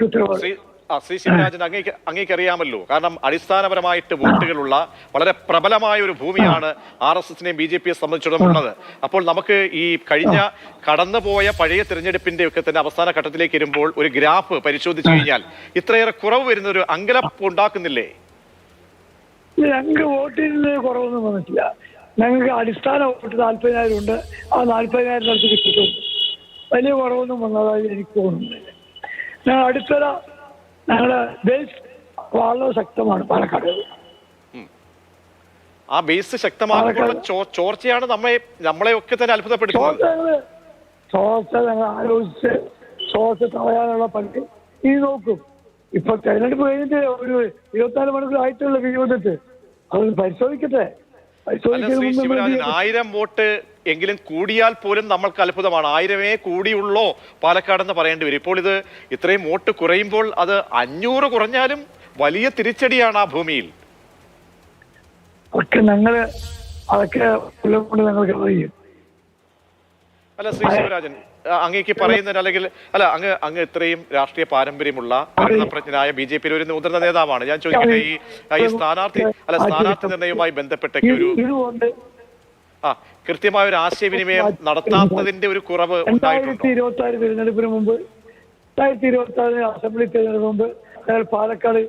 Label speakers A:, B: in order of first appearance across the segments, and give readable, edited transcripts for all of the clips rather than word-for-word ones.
A: എനിക്ക് ഉത്തരവാദിത്വം.
B: ശ്രീ ശിവരാജൻ, അങ്ങേക്കറിയാമല്ലോ, കാരണം അടിസ്ഥാനപരമായിട്ട് വോട്ടുകളുള്ള വളരെ പ്രബലമായ ഒരു ഭൂമിയാണ് RSSനെയും BJPയെ സംബന്ധിച്ചിടത്തോളം ഉള്ളത്. അപ്പോൾ നമുക്ക് ഈ കഴിഞ്ഞ കടന്നുപോയ പഴയ തിരഞ്ഞെടുപ്പിന്റെ ഒക്കെ തന്നെ അവസാന ഘട്ടത്തിലേക്ക് വരുമ്പോൾ ഒരു ഗ്രാഫ് പരിശോധിച്ചു കഴിഞ്ഞാൽ ഇത്രയേറെ കുറവ് വരുന്ന ഒരു അങ്കലപ്പ് ഉണ്ടാക്കുന്നില്ലേ?
A: ഞങ്ങൾക്ക് വോട്ടിന് കുറവൊന്നും വന്നിട്ടില്ല. ഞങ്ങൾക്ക് അടിസ്ഥാന വോട്ട് 40,000 ഉണ്ട്. ആ 40,000 അടുത്ത് കിട്ടിയിട്ടുണ്ട്. വലിയ കുറവൊന്നും വന്നതായി എനിക്ക് തോന്നുന്നില്ല. ഞങ്ങൾ അടുത്തര ഞങ്ങളുടെ ബേസ് വളരെ ശക്തമാണ് പാലക്കാട്.
B: ആ ബേസ് ശക്തമാകുമ്പോൾ ചോർച്ചയാണ് നമ്മളെയൊക്കെ തന്നെ അത്ഭുതപ്പെടുത്തുന്നത്.
A: ചോർച്ച ഞങ്ങൾ ആലോചിച്ച് ചോർച്ച തടയാനുള്ള പണി ഈ നോക്കും. ഇപ്പൊ തെരഞ്ഞെടുപ്പ് കഴിഞ്ഞിട്ട് ഒരു 24 മണിക്കൂർ ആയിട്ടുള്ള വിയോജിച്ച് അത് പരിശോധിക്കട്ടെ.
B: 1000 വോട്ട് എങ്കിലും കൂടിയാൽ പോലും നമ്മൾക്ക് അത്ഭുതമാണ്. 1000 കൂടിയുള്ളോ പാലക്കാടെന്ന് പറയേണ്ടി വരും. ഇപ്പോൾ ഇത് ഇത്രയും വോട്ട് കുറയുമ്പോൾ അത് 500 കുറഞ്ഞാലും വലിയ തിരിച്ചടിയാണ് ആ ഭൂമിയിൽ.
A: അതൊക്കെ ഞങ്ങൾക്ക്
B: അല്ല ശ്രീ ശിവരാജൻ, അങ്ങേക്ക് പറയുന്നതിന് അല്ലെങ്കിൽ അങ്ങ് ഇത്രയും രാഷ്ട്രീയ പാരമ്പര്യമുള്ള ഭരണപ്രജ്ഞനായ BJPയിലെ ഒരു മുതിർന്ന നേതാവാണ്. ഞാൻ ചോദിക്കട്ടെ, ഈ സ്ഥാനാർത്ഥി നിർണയവുമായി ബന്ധപ്പെട്ട ഒരു കൃത്യമായ ഒരു ആശയവിനിമയം നടത്താത്തതിന്റെ ഒരു കുറവ് ഉണ്ടായിട്ടുണ്ടോ?
A: 2026 തിരഞ്ഞെടുപ്പിന് മുമ്പ് 2026 അസംബ്ലി തിരഞ്ഞെടുപ്പിന് മുമ്പ് പാലക്കാട്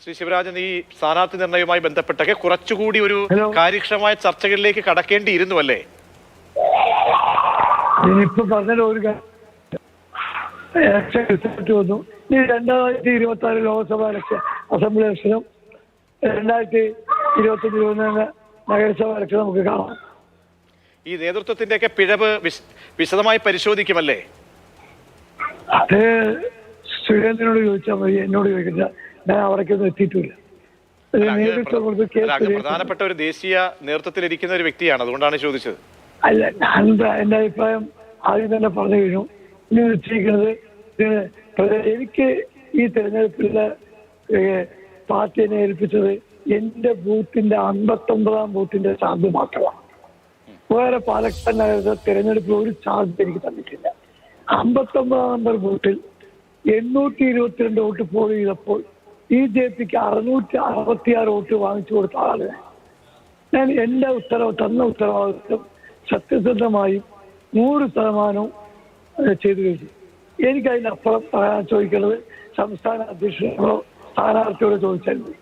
B: ശ്രീ ശിവരാജൻ, ഈ സ്ഥാനാർത്ഥി നിർണയവുമായി ബന്ധപ്പെട്ടൊക്കെ കുറച്ചുകൂടി ഒരു കാര്യക്ഷമമായ ചർച്ചകളിലേക്ക് കടക്കേണ്ടിയിരുന്നു അല്ലേ?
A: ഇനിയിപ്പോ പറഞ്ഞ ഒരു ഇലക്ഷൻ റിസൾട്ട് വന്നു. ഈ 2026 ലോക്സഭ ഇലക്ഷൻ, അസംബ്ലി ഇലക്ഷനും 2025 നഗരസഭ ഇലക്ഷൻ നമുക്ക് കാണാം.
B: ഈ നേതൃത്വത്തിന്റെ ഒക്കെ പിഴവ് വിശദമായി പരിശോധിക്കുമല്ലേ?
A: അത് സുരേന്ദ്രനോട് ചോദിച്ചാൽ മതി, എന്നോട് ചോദിക്കില്ല. ഞാൻ അവിടേക്കൊന്നും എത്തിയിട്ടില്ല.
B: പ്രധാനപ്പെട്ട ഒരു ദേശീയ നേതൃത്വത്തിൽ ഇരിക്കുന്ന ഒരു വ്യക്തിയാണ്, അതുകൊണ്ടാണ് ചോദിച്ചത്.
A: അല്ല, എന്റെ അഭിപ്രായം ആദ്യം തന്നെ പറഞ്ഞു കഴിഞ്ഞു. ഇനി നിശ്ചയിക്കുന്നത് എനിക്ക് ഈ തെരഞ്ഞെടുപ്പിലെ പാർട്ടിയെ ഏൽപ്പിച്ചത് എന്റെ ബൂത്തിന്റെ 59ാം ബൂത്തിന്റെ ചാർജ് മാത്രമാണ്. വേറെ പാലക്കാട് നഗരത്തെ തെരഞ്ഞെടുപ്പിൽ ഒരു ചാർജ് എനിക്ക് തന്നിട്ടില്ല. 59ാം നമ്പർ ബൂത്തിൽ 822 വോട്ട് പോൾ ചെയ്തപ്പോൾ BJPക്ക് 666 വോട്ട് വാങ്ങിച്ചു കൊടുത്ത ആള് ഞാൻ. എന്റെ തന്ന ഉത്തരവാദിത്വം സത്യസന്ധമായും 100% ചെയ്തു കഴിഞ്ഞു. എനിക്കതിനപ്പുറം പറയാൻ ചോദിക്കുന്നത് സംസ്ഥാന അധ്യക്ഷനോടോ സ്ഥാനാർത്ഥിയോട് ചോദിച്ചാൽ മതി.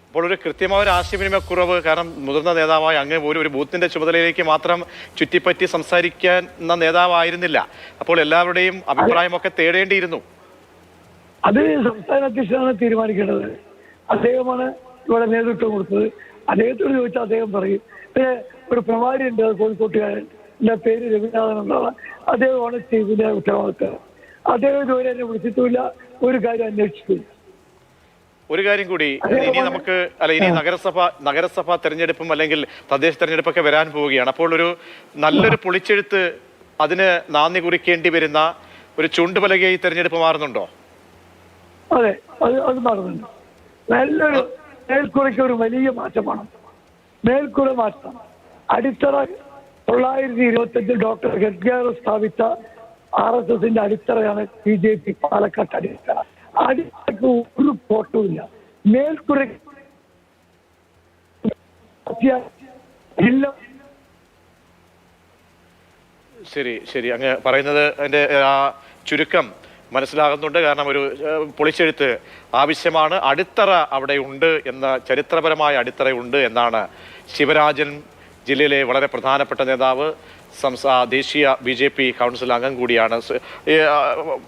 B: അപ്പോൾ ഒരു കൃത്യമായ ഒരു ആശയവിനിമയക്കുറവ്, കാരണം മുതിർന്ന നേതാവായ അങ്ങ് ഒരു ബൂത്തിന്റെ ചുമതലയിലേക്ക് മാത്രം ചുറ്റിപ്പറ്റി സംസാരിക്കുന്ന നേതാവായിരുന്നില്ല. അപ്പോൾ എല്ലാവരുടെയും അഭിപ്രായമൊക്കെ തേടേണ്ടിയിരുന്നു.
A: അത് സംസ്ഥാന അധ്യക്ഷനാണ് തീരുമാനിക്കേണ്ടത്. അദ്ദേഹമാണ് ഇവിടെ നേതൃത്വം കൊടുത്തത്. അദ്ദേഹത്തോട് ചോദിച്ചാൽ അദ്ദേഹം പറയും. പിന്നെ ഒരു പ്രഭാരി ഉണ്ട്, കോഴിക്കോട്ടുകാരൻ, എന്റെ പേര് രവിനാഥൻ എന്നാണ്. അദ്ദേഹമാണ് ഇതിന്റെ ഉത്തരവാദിത്തം. അദ്ദേഹം ഇതുവരെ എന്നെ വിളിച്ചിട്ടുമില്ല, ഒരു കാര്യം അന്വേഷിച്ചിട്ടില്ല.
B: ഒരു കാര്യം കൂടി, ഇനി നഗരസഭ തെരഞ്ഞെടുപ്പും അല്ലെങ്കിൽ തദ്ദേശ തെരഞ്ഞെടുപ്പൊക്കെ വരാൻ പോവുകയാണ്. അപ്പോൾ ഒരു നല്ലൊരു പൊളിച്ചെഴുത്ത്, അതിന് നാന്ദി കുറിക്കേണ്ടി വരുന്ന ഒരു ചൂണ്ടുപലകയായി തെരഞ്ഞെടുപ്പ് മാറുന്നുണ്ടോ?
A: അതെ, അത് മാറുന്നുണ്ട്. നല്ലൊരു മേൽക്കുറയ്ക്ക് ഒരു വലിയ മാറ്റമാണ്. മേൽക്കുറ മാറ്റം അടിത്തറ 925 ഡോക്ടർ ഹെഡ്ഗേർ സ്ഥാപിച്ച RSSന്റെ അടിത്തറയാണ് BJP പാലക്കാട്ട് അടിത്തറ. അടിത്തറക്ക് ഒരു കോട്ടവുമില്ല. മേൽക്കുറ
B: ശരി അങ്ങ് പറയുന്നത് അതിന്റെ ചുരുക്കം മനസ്സിലാകുന്നുണ്ട്. കാരണം ഒരു പൊളിച്ചെഴുത്ത് ആവശ്യമാണ്. അടിത്തറ അവിടെ ഉണ്ട് എന്ന ചരിത്രപരമായ അടിത്തറയുണ്ട് എന്നാണ് ശിവരാജൻ, ജില്ലയിലെ വളരെ പ്രധാനപ്പെട്ട നേതാവ്, ദേശീയ BJP കൗൺസിൽ അംഗം കൂടിയാണ്.